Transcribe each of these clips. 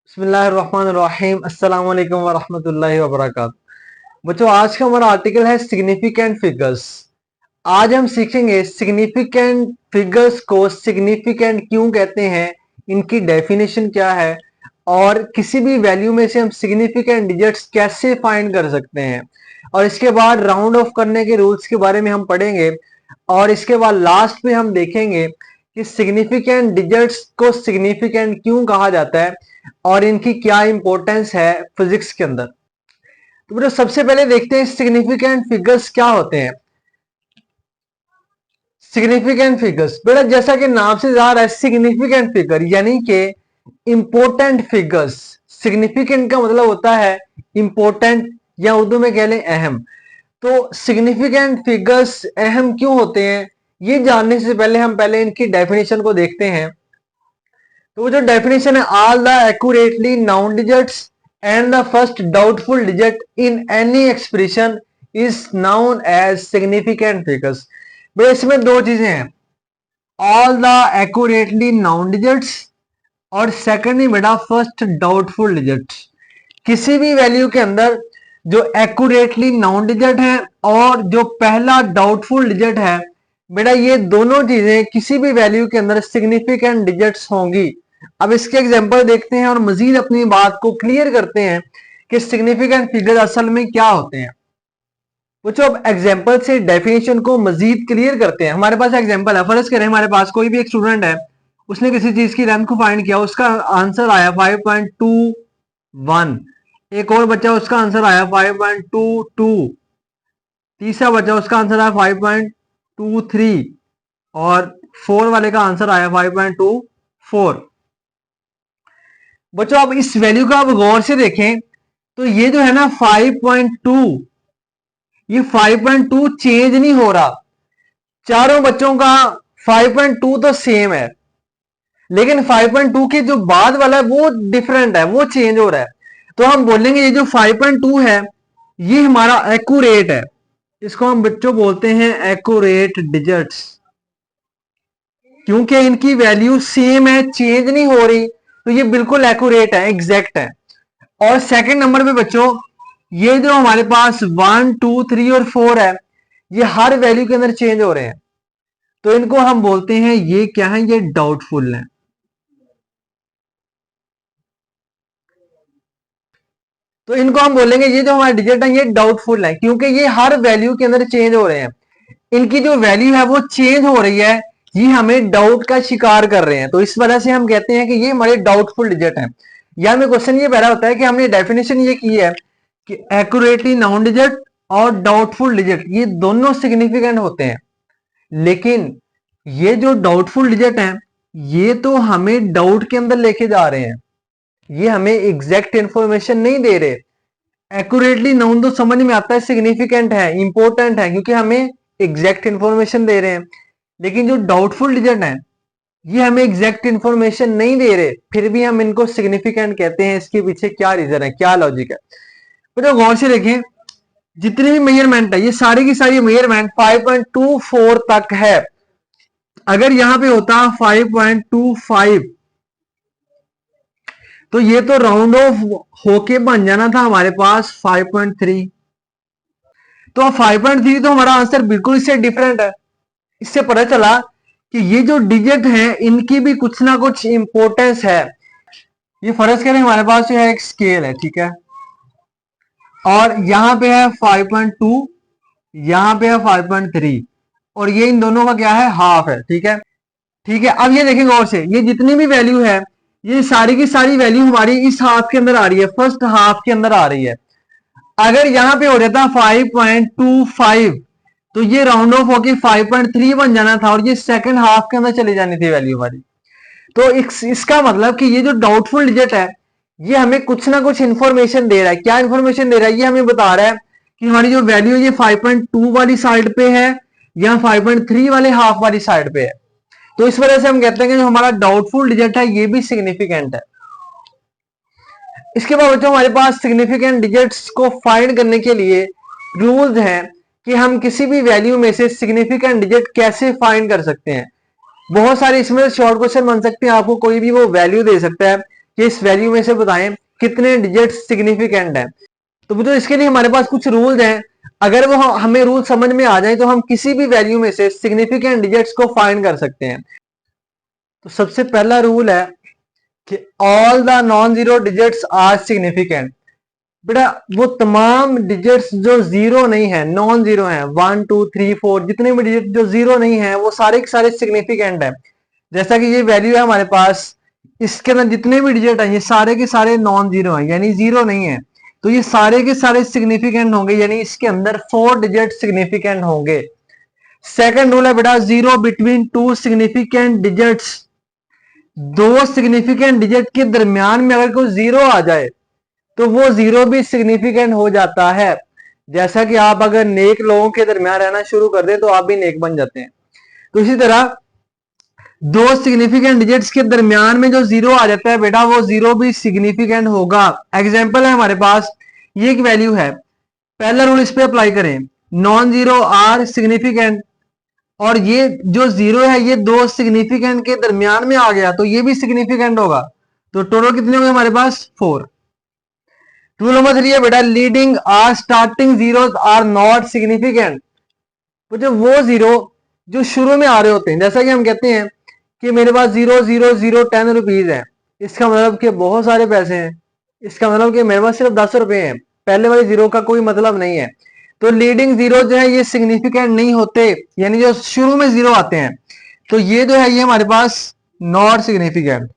बिस्मिल्लाहिर्रहमानिर्रहीम अस्सलाम वालेकुम वरहमतुल्लाहि वबरकातुहू। बच्चों, आज का हमारा आर्टिकल है सिग्निफिकेंट फिगर्स। आज हम सीखेंगे सिग्निफिकेंट फिगर्स को सिग्निफिकेंट क्यों कहते हैं, इनकी डेफिनेशन क्या है और किसी भी वैल्यू में से हम सिग्निफिकेंट डिजिट्स कैसे फाइंड कर सकते हैं। और इसके बाद राउंड ऑफ करने के रूल्स के बारे में हम पढ़ेंगे और इसके बाद लास्ट में हम देखेंगे कि सिग्निफिकेंट डिजिट्स को सिग्निफिकेंट क्यों कहा जाता है और इनकी क्या इंपॉर्टेंस है फिजिक्स के अंदर। तो बेटा सबसे पहले देखते हैं सिग्निफिकेंट फिगर्स क्या होते हैं। सिग्निफिकेंट फिगर्स बेटा जैसा कि नाम से जा रहा है सिग्निफिकेंट फिगर यानी कि इंपॉर्टेंट फिगर्स। सिग्निफिकेंट का मतलब होता है इंपॉर्टेंट या उर्दू में कह लें अहम। तो सिग्निफिकेंट फिगर्स अहम क्यों होते हैं ये जानने से पहले हम पहले इनकी डेफिनेशन को देखते हैं। तो वो जो डेफिनेशन है, all the accurately known digits and the first doubtful digit in any expression is known as significant figures. भाई इसमें दो चीजें हैं, all the accurately known digits और सेकंडली बेटा फर्स्ट डाउटफुल डिजिट। किसी भी वैल्यू के अंदर जो एक्यूरेटली नाउन डिजिट है और जो पहला डाउटफुल डिजिट है, बेटा ये दोनों चीजें किसी भी वैल्यू के अंदर सिग्निफिकेंट डिजिट्स होंगी। अब इसके एग्जांपल देखते हैं और मजीद अपनी बात को क्लियर करते हैं कि सिग्निफिकेंट फिगर असल में क्या होते हैं। बच्चों अब एग्जांपल से डेफिनेशन को मजीद क्लियर करते हैं। हमारे पास एग्जांपल है, फर्ज करें हमारे पास कोई भी एक स्टूडेंट है, उसने किसी चीज की लेंथ को फाइंड किया, उसका आंसर आया 5.21। एक और बच्चा उसका आंसर आया 5.22। तीसरा बच्चा उसका आंसर आया 5.23 और 4 वाले का आंसर आया 5.24। बच्चों अब इस वैल्यू को आप गौर से देखें तो ये जो है ना 5.2, ये 5.2 चेंज नहीं हो रहा। चारों बच्चों का 5.2 तो सेम है, लेकिन 5.2 के जो बाद वाला है वो डिफरेंट है, वो चेंज हो रहा है। तो हम बोलेंगे ये जो 5.2 है ये हमारा एक्यूरेट है, इसको हम बच्चों बोलते हैं एक्यूरेट डिजिट्स, क्योंकि इनकी वैल्यू सेम है, चेंज नहीं हो रही, तो ये बिल्कुल एक्यूरेट है, एग्जैक्ट है। और सेकंड नंबर पे बच्चों ये जो हमारे पास 1, 2, 3 और 4 है, ये हर वैल्यू के अंदर चेंज हो रहे हैं, तो इनको हम बोलते हैं ये क्या है, ये डाउटफुल है। तो इनको हम बोलेंगे ये जो हमारे डिजिट है ये डाउटफुल है, क्योंकि ये हर वैल्यू के अंदर चेंज हो रहे हैं। इनकी जो वैल्यू है वो चेंज हो रही है, ये हमें डाउट का शिकार कर रहे हैं, तो इस वजह से हम कहते हैं कि ये हमारे डाउटफुल डिजिट है। या हमें क्वेश्चन ये पैदा होता है कि हमने डेफिनेशन ये की है कि एक्यूरेटली नाउन डिजिट और डाउटफुल डिजिट ये दोनों सिग्निफिकेंट होते हैं, लेकिन ये जो डाउटफुल डिजिट है ये तो हमें डाउट के अंदर लेके जा रहे हैं, ये हमें एग्जैक्ट इंफॉर्मेशन नहीं दे रहे। एक्यूरेटली नाउन तो समझ में आता है सिग्निफिकेंट है, इंपॉर्टेंट है, क्योंकि हमें एग्जैक्ट इंफॉर्मेशन दे रहे हैं, लेकिन जो डाउटफुल डिजिट है ये हमें एग्जैक्ट इंफॉर्मेशन नहीं दे रहे, फिर भी हम इनको सिग्निफिकेंट कहते हैं। इसके पीछे क्या रीजन है, क्या लॉजिक है, तो गौर से देखें जितनी भी मेजरमेंट है ये सारी की सारी मेजरमेंट 5.24 तक है। अगर यहां पे होता 5.25 तो ये तो राउंड ऑफ होके बन जाना था हमारे पास 5.3। तो 5.3 तो हमारा आंसर बिल्कुल इससे डिफरेंट है। इससे पता चला कि ये जो डिजिट है इनकी भी कुछ ना कुछ इंपॉर्टेंस है। ये फर्ज करें हमारे पास जो है एक स्केल है, ठीक है, और यहां पे है 5.2, यहां पे है 5.3 और ये इन दोनों का क्या है, हाफ है, ठीक है। ठीक है, अब ये देखेंगे और से ये जितनी भी वैल्यू है ये सारी की सारी वैल्यू हमारी इस हाफ के अंदर आ रही है, फर्स्ट हाफ के अंदर आ रही है। अगर यहां पे हो जाता 5.25 तो ये राउंड ऑफ होके 5.3 बन जाना था और ये सेकंड हाफ के अंदर चली जानी थी वैल्यू हमारी। तो इसका मतलब कि ये जो डाउटफुल डिजिट है ये हमें कुछ ना कुछ इंफॉर्मेशन दे रहा है। क्या इंफॉर्मेशन दे रहा है, ये हमें बता रहा है कि हमारी जो वैल्यू है ये 5.2 वाली साइड पे है या 5.3 वाले हाफ वाली साइड पे है। तो इस वजह से हम कहते हैं कि जो हमारा डाउटफुल डिजिट है ये भी सिग्निफिकेंट है। इसके बाद बच्चों हमारे पास सिग्निफिकेंट डिजिट्स को फाइंड करने के लिए रूल्स हैं कि हम किसी भी वैल्यू में से सिग्निफिकेंट डिजिट कैसे फाइंड कर सकते हैं। बहुत सारे इसमें शॉर्ट क्वेश्चन बन सकते हैं, आपको कोई भी वो वैल्यू दे सकता है कि इस वैल्यू में से बताएं कितने डिजिट सिग्निफिकेंट है। तो इसके लिए हमारे पास कुछ रूल्स हैं, अगर वो हमें रूल समझ में आ जाए तो हम किसी भी वैल्यू में से सिग्निफिकेंट डिजिट्स को फाइंड कर सकते हैं। तो सबसे पहला रूल है कि all the non zero digits are significant. बेटा वो तमाम डिजिट्स जो जीरो नहीं है, नॉन जीरो है, 1 2 3 4 जितने भी डिजिट जो जीरो नहीं है वो सारे के सारे सिग्निफिकेंट है। जैसा कि ये वैल्यू है हमारे पास, इसके अंदर जितने भी डिजिट है ये सारे के सारे नॉन जीरो है, यानी जीरो नहीं है, तो ये सारे के सारे सिग्निफिकेंट होंगे, यानी इसके अंदर 4 डिजिट सिग्निफिकेंट होंगे। सेकंड रूल है बेटा, zero between two significant digits. दो सिग्निफिकेंट डिजिट के दरमियान में अगर कोई जीरो आ जाए तो वो जीरो भी सिग्निफिकेंट हो जाता है। जैसा कि आप अगर नेक लोगों के दरमियान रहना शुरू कर दे तो आप भी नेक बन जाते हैं। तो इसी तरह दो सिग्निफिकेंट डिजिट्स के दरमियान में जो जीरो आ जाता है बेटा वो जीरो भी सिग्निफिकेंट होगा। एग्जांपल है हमारे पास, ये एक वैल्यू है, पहला रूल इस पे अप्लाई करें, नॉन जीरो आर सिग्निफिकेंट, और ये जो जीरो है ये दो सिग्निफिकेंट के दरमियान में आ गया तो ये भी सिग्निफिकेंट होगा। तो टोटल कितने हो गए हमारे पास, 4। रूल नंबर 3 है बेटा, leading or starting zeros are not significant. तो जो वो जीरो जो शुरू में आ रहे होते हैं, जैसा कि हम कहते हैं कि मेरे पास 00010 रुपीज है, इसका मतलब कि बहुत सारे पैसे हैं, इसका मतलब कि मेरे पास सिर्फ 10 रुपए हैं, पहले वाले जीरो का कोई मतलब नहीं है। तो लीडिंग जीरो जो है ये सिग्निफिकेंट नहीं होते, यानी जो शुरू में जीरो आते हैं तो ये जो है ये हमारे पास नॉट सिग्निफिकेंट।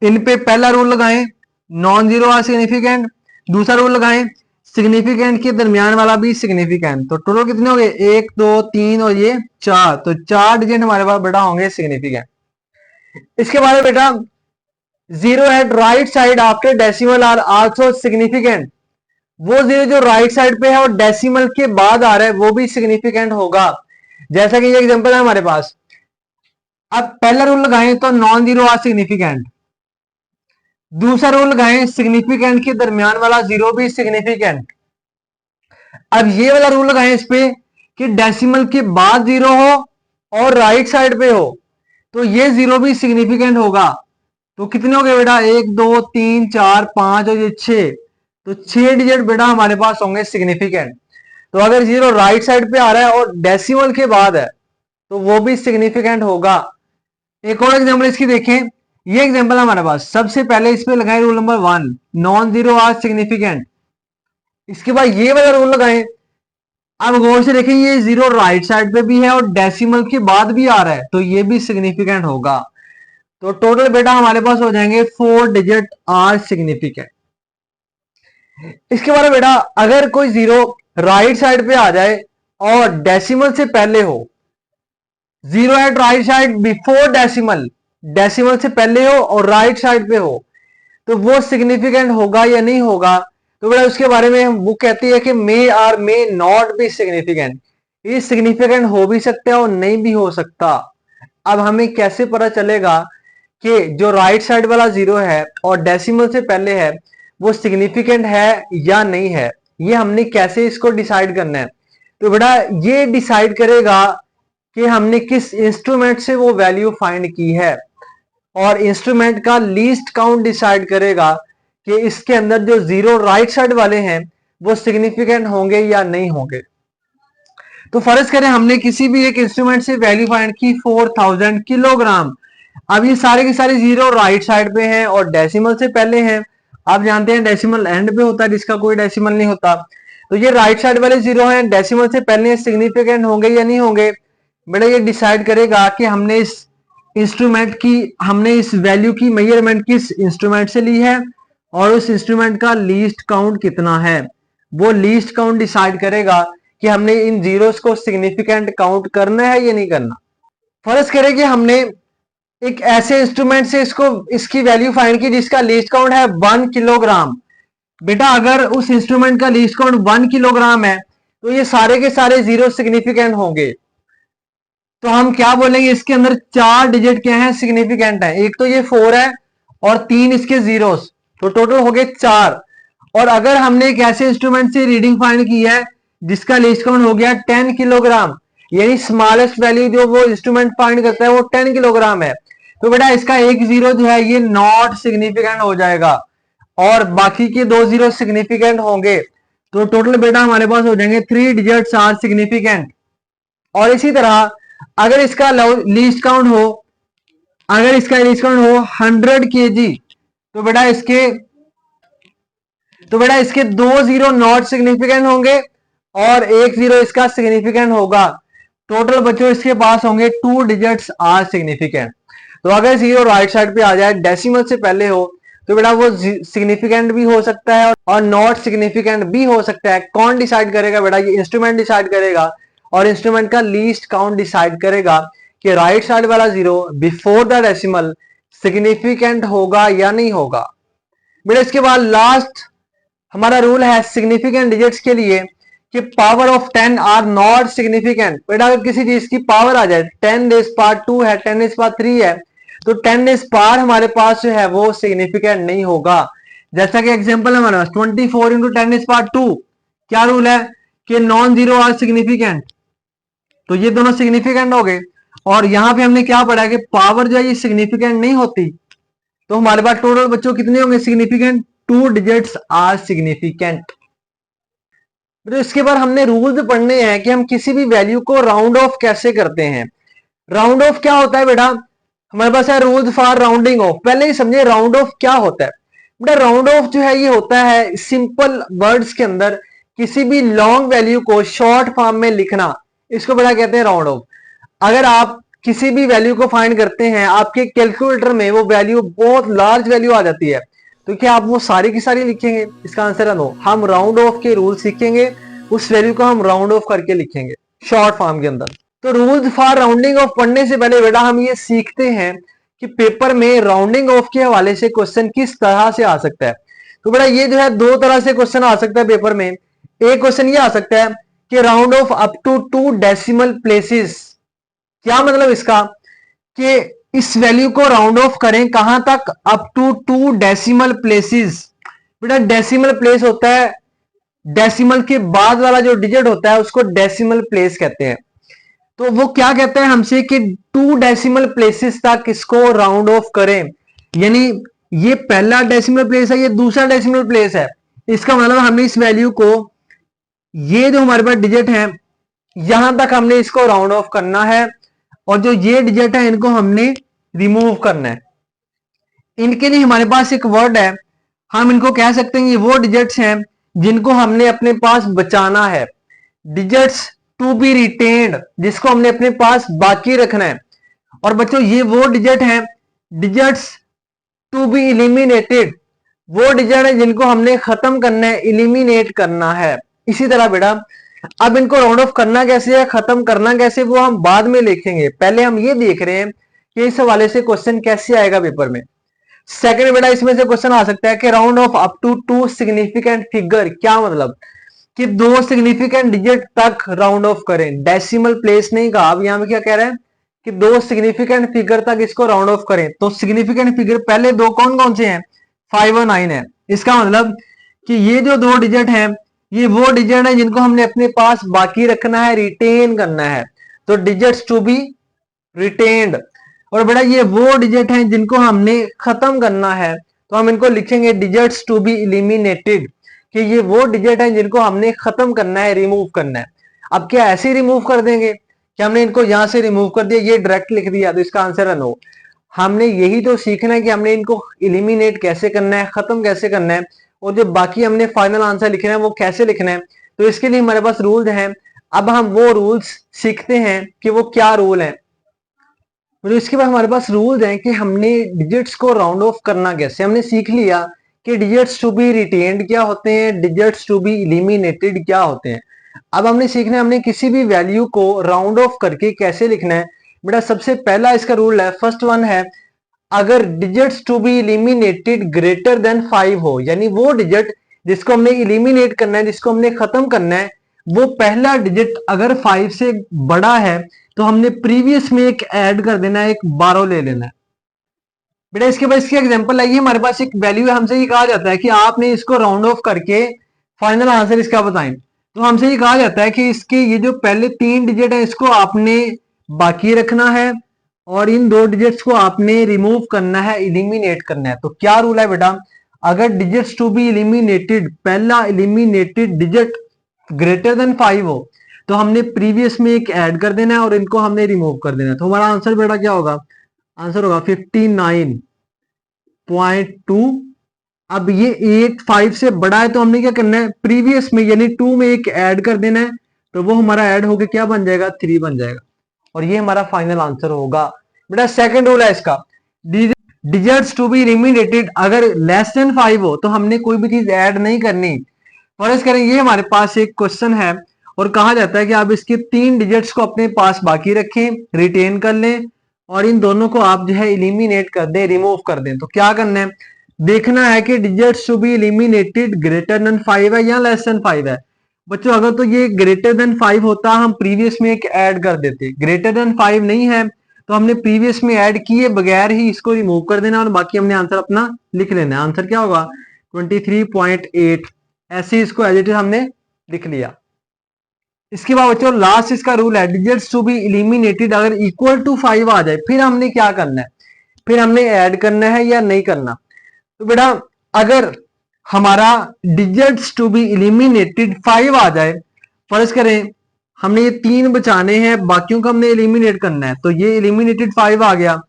इन पे पहला रूल लगाएं, नॉन जीरो आर सिग्निफिकेंट, दूसरा रूल लगाएं सिग्निफिकेंट के दरमियान वाला भी सिग्निफिकेंट। तो टोटल कितने हो गए, 1 2 3 और ये 4, तो 4 डिजिट हमारे पास बेटा होंगे सिग्निफिकेंट। इसके बाद बेटा, zero at right side after decimal are also significant. वो जीरो जो राइट साइड पे है और डेसिमल के बाद आ रहा है वो भी सिग्निफिकेंट होगा। जैसा कि ये एग्जांपल है हमारे पास, अब पहला रूल लगाएं तो नॉन जीरो आर सिग्निफिकेंट, दूसरा रूल लगाएं सिग्निफिकेंट के दरमियान वाला जीरो भी सिग्निफिकेंट। अब ये वाला रूल लगाएं इस पे कि डेसिमल के बाद जीरो हो और राइट साइड पे हो तो ये जीरो भी सिग्निफिकेंट होगा। तो कितने हो गए बेटा, 1 2 3 4 5 और ये 6, तो 6 डिजिट बेटा हमारे पास होंगे सिग्निफिकेंट। तो अगर जीरो राइट साइड पे आ रहा है और डेसिमल के बाद है तो वो भी सिग्निफिकेंट होगा। एक और एग्जांपल इसकी देखें, ये एग्जांपल हमारे पास, सबसे पहले इस पे लगाएं rule number 1, non zero are significant. इसके बाद ये वाला रूल लगाएं, अब गौर से देखें ये जीरो राइट साइड पे भी है और डेसिमल के बाद भी आ रहा है तो ये भी सिग्निफिकेंट होगा। तो टोटल बेटा हमारे पास हो जाएंगे 4 डिजिट आर सिग्निफिकेंट। इसके बाद बेटा अगर कोई जीरो राइट साइड पे आ जाए और डेसिमल से पहले हो, zero at right side before decimal, decimal से पहले हो और राइट साइड पे हो तो वो सिग्निफिकेंट होगा या नहीं होगा। तो बेटा उसके बारे में वो कहती है कि may or may not be significant, ये सिग्निफिकेंट हो भी सकता है और नहीं भी हो सकता। अब हमें कैसे पता चलेगा कि जो राइट साइड वाला जीरो है और डेसिमल से पहले है वो सिग्निफिकेंट है या नहीं है, ये हमने कैसे इसको डिसाइड करना है। तो बेटा ये डिसाइड करेगा कि हमने किस इंस्ट्रूमेंट से वो वैल्यू फाइंड की है, और इंस्ट्रूमेंट का लीस्ट काउंट डिसाइड करेगा कि इसके अंदर जो जीरो राइट साइड वाले हैं वो सिग्निफिकेंट होंगे या नहीं होंगे। तो फर्ज करें हमने किसी भी एक इंस्ट्रूमेंट से वैल्यू फाइंड की 4000 किलोग्राम। अब ये सारे के सारे जीरो राइट साइड पे हैं और डेसिमल से पहले हैं, आप जानते हैं डेसिमल एंड पे होता है जिसका कोई डेसिमल नहीं होता। तो ये राइट साइड वाले जीरो हैं, डेसिमल से पहले सिग्निफिकेंट होंगे या नहीं होंगे। बेटा ये डिसाइड करेगा कि हमने इस वैल्यू की मेजरमेंट किस इंस्ट्रूमेंट से ली है और उस इंस्ट्रूमेंट का लीस्ट काउंट कितना है। वो लीस्ट काउंट डिसाइड करेगा कि हमने इन जीरोस को सिग्निफिकेंट काउंट करना है या नहीं करना। फर्ज करें कि हमने एक ऐसे इंस्ट्रूमेंट से इसकी वैल्यू फाइंड की जिसका लीस्ट काउंट है 1 किलोग्राम। बेटा अगर उस इंस्ट्रूमेंट का लीस्ट काउंट 1 किलोग्राम है तो ये सारे के सारे जीरो सिग्निफिकेंट होंगे। तो हम क्या बोलेंगे, इसके अंदर 4 डिजिट क्या है, सिग्निफिकेंट है। एक तो ये 4 है और 3 इसके जीरोस, तो टोटल हो गए 4। और अगर हमने एक ऐसे इंस्ट्रूमेंट से रीडिंग फाइंड की है जिसका लीस्ट काउंट हो गया 10 किलोग्राम, यानी स्मॉलेस्ट वैल्यू जो वो इंस्ट्रूमेंट फाइंड करता है वो 10 किलोग्राम है, तो बेटा इसका एक जीरो जो है ये नॉट सिग्निफिकेंट हो जाएगा और बाकी के दो जीरो सिग्निफिकेंट होंगे। तो टोटल बेटा हमारे पास हो जाएंगे 3 डिजिट्स आर सिग्निफिकेंट। और इसी तरह अगर इसका लीस्ट काउंट हो, अगर इसका लीस्ट काउंट हो 100 kg, तो बेटा इसके दो जीरो नॉट सिग्निफिकेंट होंगे और एक जीरो इसका सिग्निफिकेंट होगा। टोटल बच्चों इसके पास होंगे 2 डिजिट्स आर सिग्निफिकेंट। तो अगर जीरो राइट साइड पे आ जाए डेसिमल से पहले हो तो बेटा वो सिग्निफिकेंट भी हो सकता है और नॉट सिग्निफिकेंट भी हो सकता है। कौन डिसाइड करेगा बेटा? ये इंस्ट्रूमेंट डिसाइड करेगा और इंस्ट्रूमेंट का लीस्ट काउंट डिसाइड करेगा कि राइट साइड वाला zero before the decimal significant होगा या नहीं होगा। बेटा इसके बाद लास्ट हमारा रूल है सिग्निफिकेंट डिजिट्स के लिए कि power of 10 are not significant. बेटा अगर किसी चीज की पावर आ जाए 10 रेज़ पावर 2 है, 10 रेज़ पावर 3 है, तो 10 रेज़ पावर हमारे पास जो है वो सिग्निफिकेंट नहीं होगा। जैसा कि एग्जांपल है हमारे पास 24 इंटू 10 रेज़ पावर 2, क्या रूल है कि नॉन जीरो आर सिग्निफिकेंट, तो ये दोनों सिग्निफिकेंट हो गए। और यहां पे हमने क्या पढ़ा कि पावर जो है ये सिग्निफिकेंट नहीं होती, तो हमारे पास टोटल बच्चों कितने होंगे सिग्निफिकेंट? 2 digits are significant. तो इसके बाद हमने रूल्स पढ़ने हैं कि हम किसी भी वैल्यू को राउंड ऑफ कैसे करते हैं। राउंड ऑफ क्या होता है बेटा? हमारे पास है रूल्स फॉर राउंडिंग ऑफ। पहले ही समझे राउंड ऑफ क्या होता है। बेटा राउंड ऑफ जो है ये होता है सिंपल वर्ड्स के अंदर किसी भी लॉन्ग वैल्यू को शॉर्ट फॉर्म में लिखना, इसको बेटा कहते हैं राउंड ऑफ। अगर आप किसी भी वैल्यू को फाइंड करते हैं, आपके कैलकुलेटर में वो वैल्यू बहुत लार्ज वैल्यू आ जाती है, तो क्या आप वो सारी की सारी लिखेंगे? इसका आंसर है नो। हम राउंड ऑफ के रूल सीखेंगे, उस वैल्यू को हम राउंड ऑफ करके लिखेंगे शॉर्ट फॉर्म के अंदर। तो रूल्स फॉर राउंडिंग ऑफ पढ़ने से पहले बेटा हम ये सीखते हैं कि पेपर में राउंडिंग ऑफ के हवाले से क्वेश्चन किस तरह से आ सकता है। तो बेटा ये जो है दो तरह से क्वेश्चन आ सकता है पेपर में। एक क्वेश्चन ये आ सकता है कि round off up to 2 decimal places. क्या मतलब इसका कि इस वैल्यू को राउंड ऑफ करें कहां तक? Up to 2 decimal places. बेटा डेसिमल प्लेस होता है, डेसिमल के बाद वाला जो डिजिट होता है उसको डेसिमल प्लेस कहते हैं। तो वो क्या कहते हैं हमसे कि 2 डेसिमल प्लेसेस तक इसको राउंड ऑफ करें, यानी ये पहला डेसिमल प्लेस है, ये दूसरा डेसिमल प्लेस है। इसका मतलब हमने इस वैल्यू को, ये जो हमारे पास डिजिट है यहां तक हमने इसको राउंड ऑफ करना है और जो ये डिजिट है इनको हमने रिमूव करना है। इनके लिए हमारे पास एक वर्ड है, हम इनको कह सकते हैं ये वो डिजिट्स हैं जिनको हमने अपने पास बचाना है। डिजिट्स टू बी रिटेन्ड, जिसको हमने अपने पास बाकी रखना है। और बच्चों ये वो डिजिट हैं डिजिट्स टू बी इलिमिनेटेड, वो डिजिट है जिनको हमने खत्म करना है, इलिमिनेट करना है। इसी तरह बेटा अब इनको राउंड ऑफ करना कैसे है, खत्म करना कैसे, वो हम बाद में लिखेंगे। पहले हम ये देख रहे हैं कि इस हवाले से क्वेश्चन कैसे आएगा पेपर में। सेकंड बेटा इसमें से क्वेश्चन आ सकता है कि round off up to 2 significant figure. क्या मतलब कि 2 सिग्निफिकेंट डिजिट तक राउंड ऑफ करें, डेसिमल प्लेस नहीं कहा। अब यहां पे क्या कह रहे हैं कि 2 सिग्निफिकेंट फिगर तक इसको राउंड ऑफ करें। तो सिग्निफिकेंट फिगर पहले दो कौन कौन से हैं? 5 और 9 है। इसका मतलब कि ये जो दो डिजिट हैं ये वो डिजिट है जिनको हमने अपने पास बाकी रखना है, रिटेन करना है। तो डिजिट्स टू बी रिटेन्ड। और बेटा ये वो डिजिट हैं जिनको हमने खत्म करना है, तो हम इनको लिखेंगे डिजिट्स टू बी इलिमिनेटेड, कि ये वो डिजिट हैं जिनको हमने खत्म करना है, रिमूव करना है। अब क्या ऐसे रिमूव कर देंगे कि हमने इनको यहां से रिमूव कर दिया, ये डायरेक्ट लिख दिया? तो इसका आंसर है नो। हमने यही तो सीखना है कि हमने इनको इलिमिनेट कैसे करना है, खत्म कैसे करना है, और जो बाकी हमने फाइनल आंसर लिखना है वो कैसे लिखना है। तो इसके लिए हमारे पास रूल्स हैं। अब हम वो रूल्स सीखते हैं कि वो क्या रूल है। तो इसके बाद हमारे पास रूल्स हैं कि हमने डिजिट्स को राउंड ऑफ करना कैसे। हमने सीख लिया कि डिजिट्स टू बी रिटेन्ड क्या होते हैं, डिजिट्स टू बी इलिमिनेटेड क्या होते हैं। अब हमने सीखना है हमने किसी भी वैल्यू को राउंड ऑफ करके कैसे लिखना है। बेटा सबसे पहला इसका रूल है, फर्स्ट वन है, अगर digits to be eliminated greater than 5 हो, यानी वो डिजिट जिसको हमने इलिमिनेट करना है, जिसको हमने खत्म करना है, वो पहला डिजिट अगर 5 से बड़ा है तो हमने प्रीवियस में एक ऐड कर देना है, एक 12 ले लेना है। बेटा इसके बाद इसकी एग्जांपल आइए, हमारे पास एक वैल्यू है, हमसे ये कहा जाता है कि आपने इसको राउंड ऑफ करके फाइनल आंसर इसका बताएं। तो हमसे ये कहा जाता है कि इसके ये जो पहले 3 डिजिट है इसको आपने बाकी रखना है और इन दो डिजिट्स को आपने रिमूव करना है, इलिमिनेट करना है। तो क्या रूल है बेटा, अगर डिजिट्स टू बी इलिमिनेटेड, पहला इलिमिनेटेड डिजिट ग्रेटर देन 5 हो तो हमने प्रीवियस में एक ऐड कर देना है और इनको हमने रिमूव कर देना है। तो हमारा आंसर बेटा क्या होगा, आंसर होगा 59.2। अब ये 8 5 से बड़ा है तो हमने क्या करना है, प्रीवियस में यानी 2 में एक ऐड कर देना है, तो वो हमारा ऐड होके क्या बन जाएगा, 3 बन जाएगा और ये हमारा फाइनल आंसर होगा। बेटा सेकंड रूल है इसका, डिजिट्स टू बी इलिमिनेटेड, अगर लेस देन 5 हो तो हमने कोई भी चीज ऐड नहीं करनी। फर्ज करें ये हमारे पास एक क्वेश्चन है और कहा जाता है कि आप इसके 3 डिजिट्स को अपने पास बाकी रखें, रिटेन कर लें और इन दोनों को आप जो है इलिमिनेट कर दें, रिमूव कर दें। तो क्या करना है, देखना है कि digits to be eliminated greater than 5 है या लेस देन 5 है। बच्चों अगर तो ये ग्रेटर देन 5 होता हम प्रीवियस में एक ऐड कर देते, ग्रेटर देन 5 नहीं है तो हमने प्रीवियस में ऐड किए बगैर ही इसको रिमूव कर देना और बाकी हमने आंसर अपना लिख लेना। आंसर क्या होगा 23.8, ऐसे इसको एज इट इज हमने लिख लिया। इसके बाद बच्चों लास्ट इसका रूल है, डिजिट्स टू बी इलिमिनेटेड अगर इक्वल टू 5 आ जाए फिर हमने क्या करना है, फिर हमने ऐड करना है या नहीं करना। तो बेटा अगर हमारा डिजिट्स टू बी इलिमिनेटेड 5 आ जाए, फर्ज करें हमने ये 3 बचाने हैं, बाकियों को हमने इलिमिनेट करना है, तो ये इलिमिनेटेड 5 आ गया,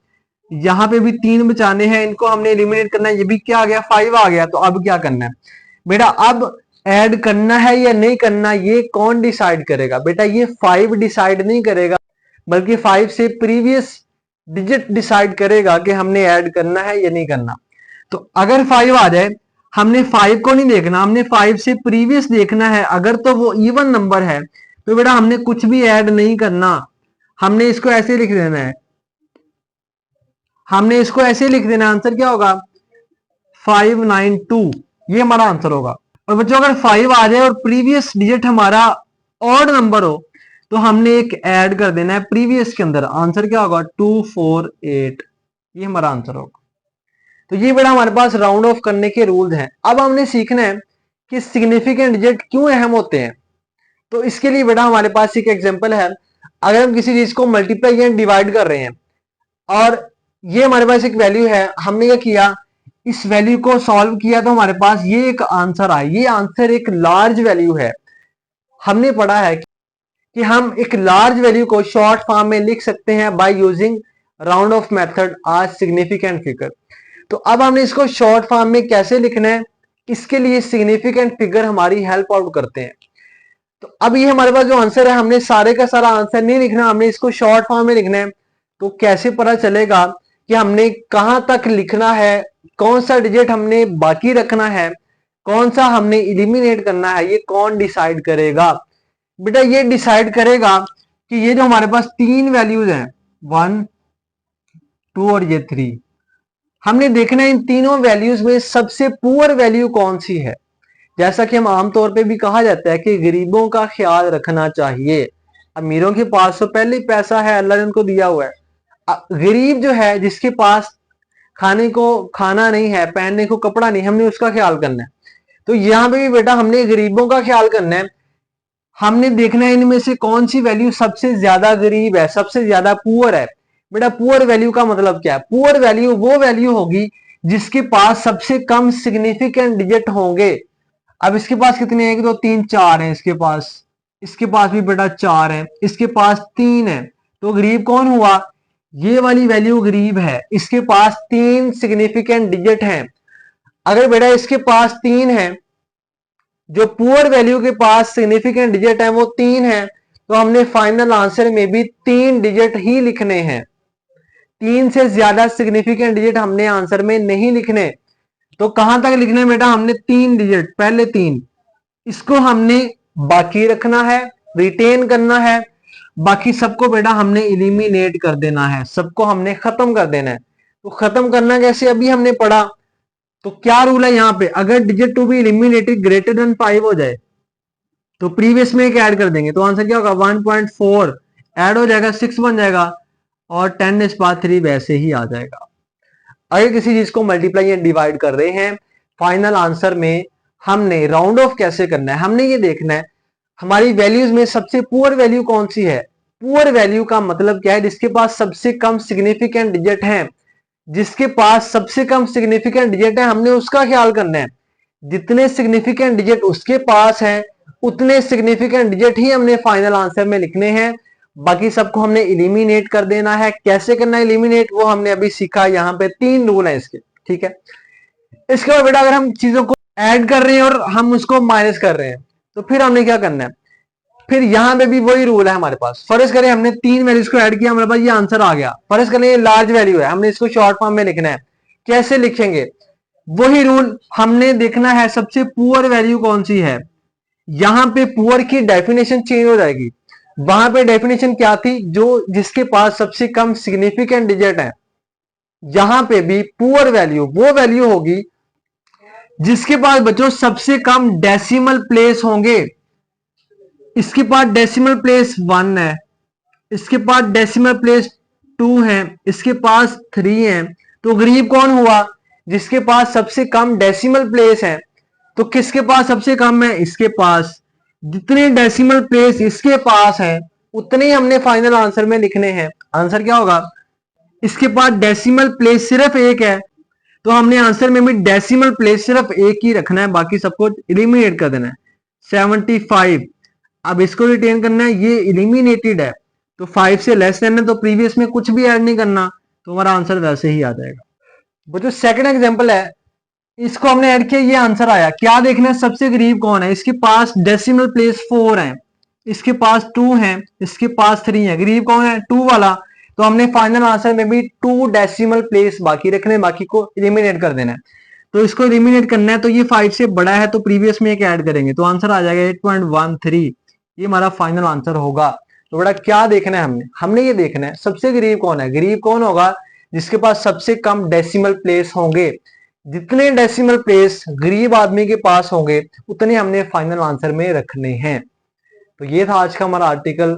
यहां पे भी 3 बचाने हैं, इनको हमने इलिमिनेट करना है, ये भी क्या आ गया 5 आ गया। तो अब क्या करना है बेटा, अब ऐड करना है या नहीं करना ये कौन डिसाइड करेगा, बेटा ये 5 डिसाइड नहीं करेगा बल्कि 5 से प्रीवियस डिजिट डिसाइड करेगा कि हमने ऐड करना है या नहीं करना। तो अगर 5 आ जाए हमने 5 को नहीं देखना, हमने 5 से प्रीवियस देखना है, अगर तो वो इवन नंबर है तो बेटा हमने कुछ भी ऐड नहीं करना, हमने इसको ऐसे लिख देना है, हमने इसको ऐसे लिख देना। आंसर क्या होगा 592, ये हमारा आंसर होगा। और बच्चों अगर 5 आ जाए और प्रीवियस डिजिट हमारा ऑड नंबर हो तो हमने एक ऐड कर देना है प्रीवियस के अंदर। आंसर क्या होगा 248, ये हमारा आंसर होगा। तो ये बेटा हमारे पास राउंड ऑफ करने के रूल्स हैं। अब हमने सीखना है कि सिग्निफिकेंट डिजिट क्यों अहम होते हैं। तो इसके लिए बेटा हमारे पास एक एग्जांपल है, अगर हम किसी चीज को मल्टीप्लाई या डिवाइड कर रहे हैं और ये हमारे पास एक वैल्यू है, हमने क्या किया इस वैल्यू को सॉल्व किया तो हमारे पास ये एक आंसर आया, ये आंसर एक लार्ज वैल्यू है। हमने पढ़ा है कि हम एक लार्ज वैल्यू को शॉर्ट फॉर्म में लिख सकते हैं by using round of method आज सिग्निफिकेंट फिगर। तो अब हमने इसको शॉर्ट फॉर्म में कैसे लिखना है, इसके लिए सिग्निफिकेंट फिगर हमारी हेल्प आउट करते हैं। तो अब ये हमारे पास जो आंसर है, हमने सारे का सारा आंसर नहीं लिखना, हमने इसको शॉर्ट फॉर्म में लिखना है। तो कैसे पता चलेगा कि हमने कहां तक लिखना है, कौन सा डिजिट हमने बाकी रखना है, कौन सा हमने इलिमिनेट करना है, ये कौन डिसाइड करेगा। बेटा ये डिसाइड करेगा कि ये जो हमारे पास 3 वैल्यूज हैं 1 2 और ये 3, हमने देखना है इन तीनों वैल्यूज में सबसे पुअर वैल्यू कौन सी है। जैसा कि हम आमतौर पे भी कहा जाता है कि गरीबों का ख्याल रखना चाहिए, अमीरों के पास तो पहले ही पैसा है, अल्लाह ने उनको दिया हुआ है। गरीब जो है जिसके पास खाने को खाना नहीं है, पहनने को कपड़ा नहीं, हमने उसका ख्याल करना है। तो यहाँ पे भी बेटा हमने गरीबों का ख्याल करना है, हमने देखना है इनमें से कौन सी वैल्यू सबसे ज्यादा गरीब है, सबसे ज्यादा पुअर है। बेटा पुअर वैल्यू का मतलब क्या है, पुअर वैल्यू वो वैल्यू होगी जिसके पास सबसे कम सिग्निफिकेंट डिजिट होंगे। अब इसके पास कितने हैं, 1 2 3 4 हैं इसके पास भी बेटा 4 है, इसके पास 3 है, तो गरीब कौन हुआ, ये वाली वैल्यू गरीब है, इसके पास 3 सिग्निफिकेंट डिजिट हैं। अगर बेटा इसके पास 3 है, जो पुअर वैल्यू के पास सिग्निफिकेंट डिजिट है वो 3 है, तो हमने फाइनल आंसर में भी 3 डिजिट ही लिखने हैं, 3 से ज्यादा सिग्निफिकेंट डिजिट हमने आंसर में नहीं लिखने। तो कहां तक लिखने बेटा, हमने 3 डिजिट, पहले 3 इसको हमने बाकी रखना है, रिटेन करना है, बाकी सबको बेटा हमने इलिमिनेट कर देना है, सबको हमने खत्म कर देना है। तो खत्म करना कैसे अभी हमने पढ़ा। तो क्या रूल है यहाँ पे, अगर digit to be eliminated greater than 5 हो जाए तो प्रीवियस में एक ऐड कर देंगे, तो आंसर क्या होगा 1.4 ऐड हो जाएगा 6 बन जाएगा और 10⁻³ वैसे ही आ जाएगा। अगर किसी चीज को मल्टीप्लाई या डिवाइड कर रहे हैं, फाइनल आंसर में हमने राउंड ऑफ कैसे करना है, हमने ये देखना है हमारी वैल्यूज में सबसे पुअर वैल्यू कौन सी है, पुअर वैल्यू का मतलब क्या है? जिसके पास सबसे कम सिग्निफिकेंट डिजिट है, जिसके पास सबसे कम सिग्निफिकेंट डिजिट है, हमने उसका ख्याल करना है। जितने सिग्निफिकेंट डिजिट उसके पास है उतने सिग्निफिकेंट डिजिट ही हमने फाइनल आंसर में लिखने हैं, बाकी सबको हमने इलिमिनेट कर देना है। कैसे करना है इलिमिनेट, वो हमने अभी सीखा। यहाँ पे 3 रूल है इसके, ठीक है। इसके बाद बेटा अगर हम चीजों को ऐड कर रहे हैं और हम उसको माइनस कर रहे हैं तो फिर हमने क्या करना है? फिर यहां पे भी वही रूल है हमारे पास। फर्ज करें हमने 3 वैल्यूज को ऐड किया, हमारे पास ये आंसर आ गया। फर्ज करें ये लार्ज वैल्यू है, हमने इसको शॉर्ट फॉर्म में लिखना है। कैसे लिखेंगे? वही रूल, हमने देखना है सबसे पुअर वैल्यू कौन सी है। यहां पे पुअर की डेफिनेशन चेंज हो जाएगी। वहां पे डेफिनेशन क्या थी? जो जिसके पास सबसे कम सिग्निफिकेंट डिजिट है। यहां पे भी पुअर वैल्यू वो वैल्यू होगी जिसके पास बच्चों सबसे कम डेसिमल प्लेस होंगे। इसके पास डेसिमल प्लेस 1 है, इसके पास डेसिमल प्लेस 2 है, इसके पास 3 है। तो गरीब कौन हुआ? जिसके पास सबसे कम डेसिमल प्लेस है। तो किसके पास सबसे कम है? इसके पास। जितने डेसिमल प्लेस इसके पास है उतने ही हमने फाइनल आंसर में लिखने हैं। आंसर क्या होगा? इसके पास डेसिमल प्लेस सिर्फ एक है, तो हमने आंसर में भी डेसिमल प्लेस सिर्फ एक ही रखना है, बाकी सबको इलिमिनेट कर देना है। 75। अब इसको रिटेन करना है, ये इलिमिनेटेड है तो 5 से लेस देन है, तो प्रीवियस में कुछ भी ऐड नहीं करना, तो हमारा आंसर वैसे ही आ जाएगा। वो जो सेकंड एग्जांपल है इसको हमने ऐड किया, ये आंसर आया। क्या देखना है? सबसे गरीब कौन है? इसके पास डेसिमल प्लेस 4 है, इसके पास 2 है, इसके पास 3 है। गरीब कौन है? 2 वाला। तो हमने फाइनल आंसर में भी 2 डेसिमल प्लेस बाकी रखने, बाकी को इलिमिनेट कर देना है। तो इसको इलिमिनेट करना है, तो ये 5 से बड़ा है तो प्रीवियस में एक ऐड करेंगे, तो आंसर आ जाएगा 8.13। ये हमारा फाइनल आंसर होगा। तो बेटा क्या देखना है हमने ये देखना है सबसे गरीब कौन है। गरीब कौन होगा? जिसके पास सबसे कम डेसिमल प्लेस होंगे। जितने डेसिमल प्लेस गरीब आदमी के पास होंगे उतने हमने फाइनल आंसर में रखने हैं। तो ये था आज का हमारा आर्टिकल।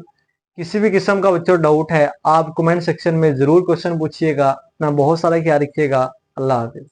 किसी भी किस्म का बच्चों डाउट है आप कमेंट सेक्शन में जरूर क्वेश्चन पूछिएगा। अपना बहुत सारा ख्याल रखिएगा। अल्लाह हाफिज।